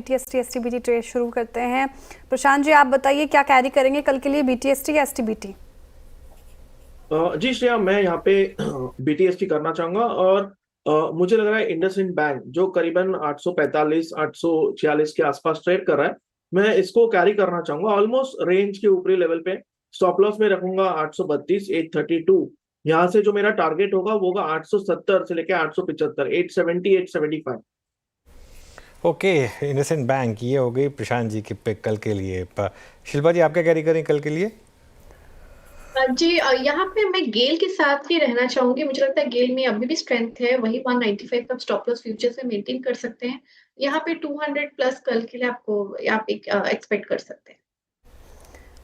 BTST STBT trade शुरू करते हैं। प्रशांत जी, आप बताइए क्या कैरी करेंगे कल के लिए, BTST या STBT? जी श्रेया, मैं यहाँ पे बीटीएसटी करना चाहूंगा और मुझे लग रहा है इंडसइंड बैंक जो करीबन 845 846 के आसपास ट्रेड कर रहा है, मैं इसको कैरी करना चाहूंगा ऑलमोस्ट रेंज के ऊपरी लेवल पे। स्टॉप लॉस में रखूंगा 832 832। यहाँ से जो मेरा टारगेट होगा वो होगा 870 से लेके 875, 870 875। ओके, इंडसइंड बैंक ये हो गई प्रशांत जी की पिक कल के लिए। शिल्पा जी, आप क्या कैरी करें कल के लिए? जी, यहाँ पे मैं गेल के साथ ही रहना चाहूंगी। मुझे लगता है गेल में अभी भी स्ट्रेंथ है, वही 195 का स्टॉप लॉस फ्यूचर से मेंटेन कर सकते हैं। यहाँ पे 200 प्लस कल के लिए आपको आप एक्सपेक्ट कर सकते हैं।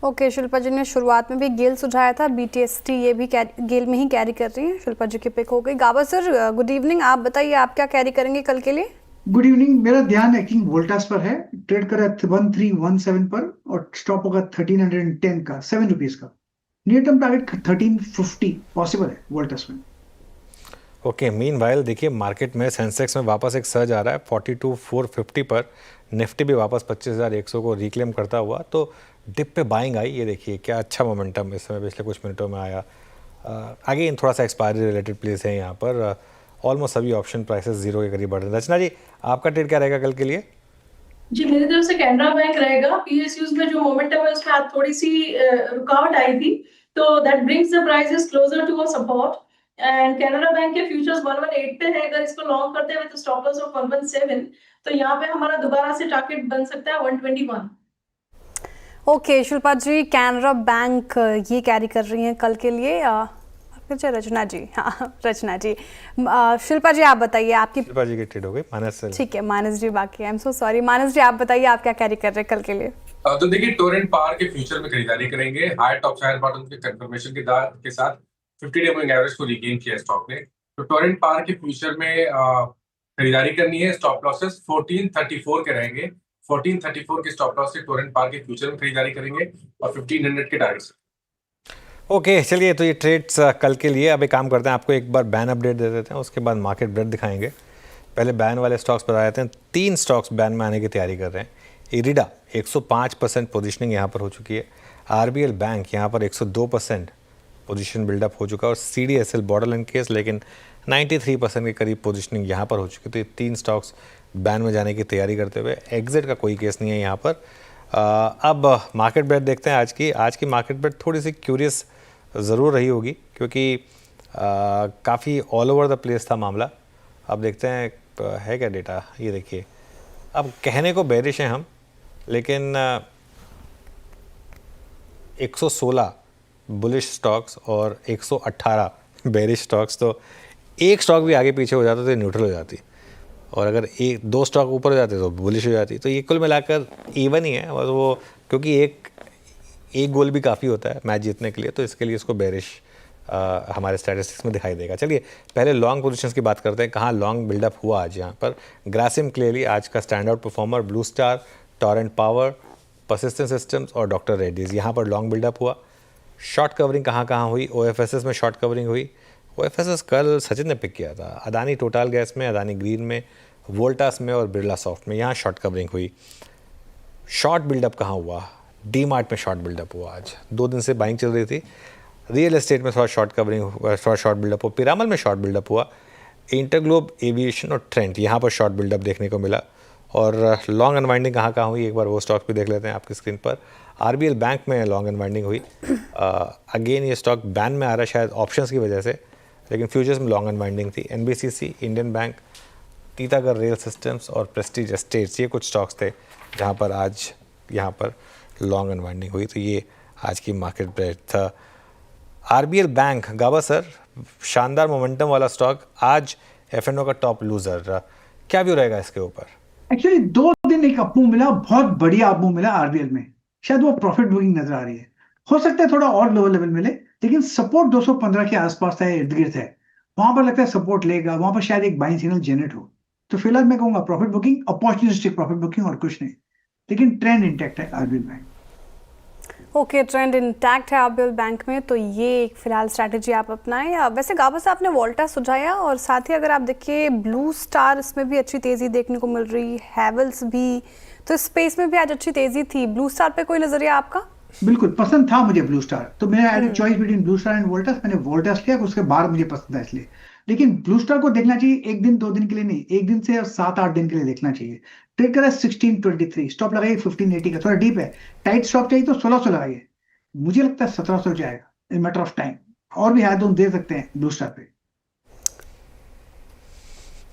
ओके, शिल्पा जी ने शुरुआत में भी गेल सुझाया था, BTST ये भी गेल में ही कैरी कर रही हैं। शिल्पा जी की पिक हो गई। गाबा सर, गुड इवनिंग, आप बताइए आप क्या कैरी करेंगे कल के लिए? Good evening. मेरा ध्यान आई थिंक वोल्टास पर है। ट्रेड करा 1317 पर और स्टॉप होगा 1310 का, ₹7 का। नियर टर्म टारगेट 1350 पॉसिबल है वोल्टास में। ओके, मीनवाइल देखिए मार्केट में सेंसेक्स में वापस एक सर्ज आ रहा है 42,450 पर। निफ्टी भी वापस 25,100 को रिक्लेम करता हुआ, तो डिप पे बाइंग आई। ये देखिए क्या अच्छा मोमेंटम इस समय पिछले कुछ मिनटों में आया। आगे इन थोड़ा सा एक्सपायरी रिलेटेड प्लेस है यहाँ पर। ऑलमोस्ट सभी ऑप्शन प्राइसेस जीरो के करीब बढ़ रहे हैं। रचना जी, आपका ट्रेड क्या रहेगा कल के लिए? जी, मेरी तरफ से कैनरा बैंक रहेगा। पीएसयूज में जो मोमेंटम है उसमें आज थोड़ी सी रुकावट आई थी, तो that brings the prices closer to a support. And Canara Bank के फ्यूचर्स 118 पे है, अगर इसको लॉन्ग करते हैं तो स्टॉप लॉस ऑफ 117, तो यहाँ पे हमारा दोबारा से टारगेट बन सकता है 121। ओके शिल्पा जी, कैनरा बैंक ये कैरी कर रही हैं कल के लिए। अच्छा, रचना जी, हाँ रचना जी। शिल्पा जी आप बताइए आपकी। शिल्पा जी की ट्रेड हो गई मानस से। ठीक है, मानस जी बाकी है। I am so sorry. मानस जी आप बताइए आप क्या कैरी कर रहे हैं कल के लिए? तो देखिए, टोरेंट पावर के फ्यूचर में खरीदारी करेंगे। हाई टॉप हायर बॉटम के कंफर्मेशन के साथ 50 डे मूविंग एवरेज को रिगेन किया स्टॉक ने। तो टोरेंट पावर के फ्यूचर में खरीदारी करनी है। स्टॉप लॉसेस 1434 के रहेंगे। 1434 के स्टॉप लॉस से टोरेंट पावर के फ्यूचर में खरीदारी करेंगे और 1500 के टारगेट से। ओके चलिए, तो ये ट्रेड्स कल के लिए। अब एक काम करते हैं, आपको एक बार बैन अपडेट दे देते हैं, उसके बाद मार्केट ब्रेड दिखाएंगे। पहले बैन वाले स्टॉक्स बता देते हैं। 3 स्टॉक्स बैन में आने की तैयारी कर रहे हैं। इरिडा 105% पोजीशनिंग यहाँ पर हो चुकी है। आरबीएल बैंक यहाँ पर 102% पोजीशन बिल्डअप हो चुका है। और CDSL बॉर्डर लाइन केस लेकिन 93% के करीब पोजीशनिंग यहाँ पर हो चुकी है। तो ये 3 स्टॉक्स बैन में जाने की तैयारी करते हुए, एग्जिट का कोई केस नहीं है यहाँ पर। अब मार्केट ब्रेड देखते हैं आज की मार्केट ब्रेड थोड़ी सी क्यूरियस ज़रूर रही होगी, क्योंकि काफ़ी ऑल ओवर द प्लेस था मामला। अब देखते हैं है क्या डेटा। ये देखिए, अब कहने को बेरिश हैं हम, लेकिन 116 बुलिश स्टॉक्स और 118 बेरिश स्टॉक्स, तो एक स्टॉक भी आगे पीछे हो जाता तो न्यूट्रल हो जाती, और अगर 1-2 स्टॉक ऊपर हो जाते तो बुलिश हो जाती। तो ये कुल मिलाकर इवन ही है, और वो क्योंकि एक गोल भी काफ़ी होता है मैच जीतने के लिए, तो इसके लिए इसको बेरिश हमारे स्टैटिस्टिक्स में दिखाई देगा। चलिए पहले लॉन्ग पोजीशंस की बात करते हैं, कहाँ लॉन्ग बिल्डअप हुआ आज। यहाँ पर ग्रासिम क्लियरली आज का stand out performer. Blue star, Torrent power, persistent systems और डॉक्टर रेड्डीज यहाँ पर लॉन्ग बिल्डअप हुआ। शॉर्ट कवरिंग कहाँ हुई? OFSS में शॉर्ट कवरिंग हुई। OFSS कल सचिन ने पिक किया था। अदानी टोटल गैस में, अदानी ग्रीन में, वोल्टास में और बिरला सॉफ्ट में, यहाँ शॉर्ट कवरिंग हुई। शॉर्ट बिल्डअप कहाँ हुआ? डीमार्ट में शॉर्ट बिल्डअप हुआ। आज 2 दिन से बाइंग चल रही थी। रियल एस्टेट में थोड़ा शॉर्ट कवरिंग हुआ, थोड़ा शॉर्ट बिल्डअप हुआ। पिरामल में शॉर्ट बिल्डअप हुआ। इंटरग्लोब, एविएशन और ट्रेंट यहाँ पर शॉर्ट बिल्डअप देखने को मिला। और लॉन्ग अनवाइंडिंग कहाँ हुई, एक बार वो स्टॉक भी देख लेते हैं आपकी स्क्रीन पर। आरबीएल बैंक में लॉन्ग अनवाइंडिंग हुई। अगेन ये स्टॉक बैन में आ रहा है शायद ऑप्शंस की वजह से, लेकिन फ्यूचर्स में लॉन्ग अनवाइंडिंग थी। NBCC, Indian bank, Titagarh rail systems और प्रेस्टीज एस्टेट्स, ये कुछ स्टॉक्स थे जहाँ पर आज यहाँ पर लॉन्ग अनवाइंडिंग हुई। तो ये आज की मार्केट ब्रेड था। आरबीएल बैंक, गाबा सर, शानदार मोमेंटम वाला स्टॉक, आज एफएनओ का टॉप लूजर, क्या व्यू रहेगा इसके ऊपर? एक्चुअली 2 दिन एक अपमूव मिला, बहुत बढ़िया अपमूव मिला आरबीएल में। शायद वो प्रॉफिट बुकिंग नजर आ रही है। हो सकता है थोड़ा और लोअर लेवल मिले, लेकिन सपोर्ट 215 के आसपास है, इर्द गिर्द है। वहां पर लगता है सपोर्ट लेगा, वहां पर शायद एक बाइंग सिग्नल जनरेट हो। तो फिलहाल मैं कहूंगा profit booking, opportunistic profit booking और कुछ नहीं, लेकिन ट्रेंड इंटैक्ट है RBL bank. Okay, trend intact है आरबीएल बैंक में, तो ये एक फिलहाल स्ट्रैटेजी आप अपनाएं। वैसे गाबा से आपने वोल्टा सुझाया, और साथ ही अगर आप देखिए ब्लू स्टार, इसमें भी अच्छी तेज़ी देखने को मिल रही। हैवेल्स भी तो इस स्पेस में भी आज अच्छी तेजी थी। ब्लू स्टार पे कोई नजरिया आपका? बिल्कुल पसंद था मुझे ब्लू स्टार, तो मैंने choice between blue star and Voltas, मैंने वोल्टास लिया, उसके बाद मुझे पसंद था इसलिए। लेकिन ब्लू स्टार को देखना चाहिए एक दिन 2 दिन के लिए नहीं, एक दिन से 7-8 दिन के लिए देखना चाहिए। ट्रेड करा 1623, स्टॉप लगाइए 1580 का, थोड़ा डीप है, टाइट स्टॉप चाहिए तो 1600 लगाइए। मुझे लगता है 1700 जाएगा इन मैटर ऑफ टाइम, और भी हाई जोन दे सकते हैं ब्लू स्टार पे।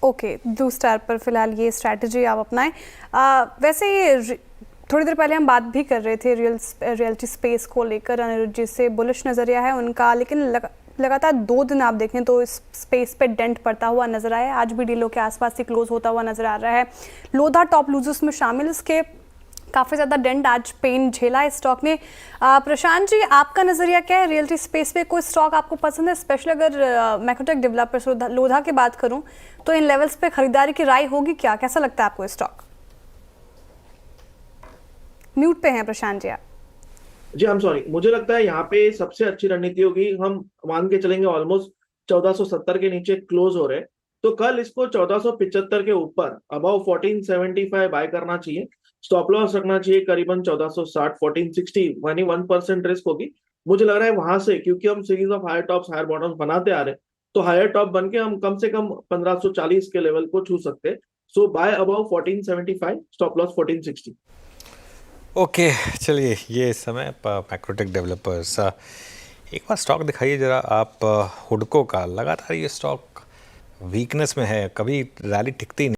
ओके, ब्लू स्टार पर फिलहाल ये स्ट्रैटेजी आप अपनाएं। वैसे थोड़ी देर पहले हम बात भी कर रहे थे रियलिटी स्पेस को लेकर, अनिरुद्ध जी से बुलिश नज़रिया है उनका, लेकिन लगातार 2 दिन आप देखें तो इस स्पेस पे डेंट पड़ता हुआ नजर आया। आज भी डीलों के आसपास ही क्लोज होता हुआ नजर आ रहा है। लोधा टॉप लूजर्स में शामिल, इसके काफ़ी ज़्यादा डेंट आज पेन झेला है स्टॉक ने। प्रशांत जी, आपका नज़रिया क्या है रियलिटी स्पेस पे? कोई स्टॉक आपको पसंद है, स्पेशली अगर मैक्रोटेक डेवलपर्स लोधा की बात करूं तो इन लेवल्स पे खरीदारी की राय होगी क्या? कैसा लगता है आपको स्टॉक? म्यूट पे हैं प्रशांत जी आप। जी आई एम सॉरी, मुझे लगता है यहाँ पे सबसे अच्छी रणनीति होगी, हम मान के चलेंगे ऑलमोस्ट 1470 के नीचे क्लोज हो रहे हैं, तो कल इसको 1475 के ऊपर अबाउ 1475 बाय करना चाहिए। स्टॉप लॉस रखना चाहिए करीबन 1460, 1460, यानी 1% रिस्क होगी। मुझे लग रहा है वहां से, क्योंकि हम series of higher tops higher bottoms बनाते आ रहे हैं, तो हायर टॉप बन के हम कम से कम 1540 के लेवल को छू सकते हैं। So buy above 1475, stop loss 1460। Okay चलिए, ये इस समय मैक्रोटेक डेवलपर्स। एक बार स्टॉक दिखाइए जरा आप, हुडको का। लगातार ये स्टॉक वीकनेस में है, कभी रैली टिकती नहीं।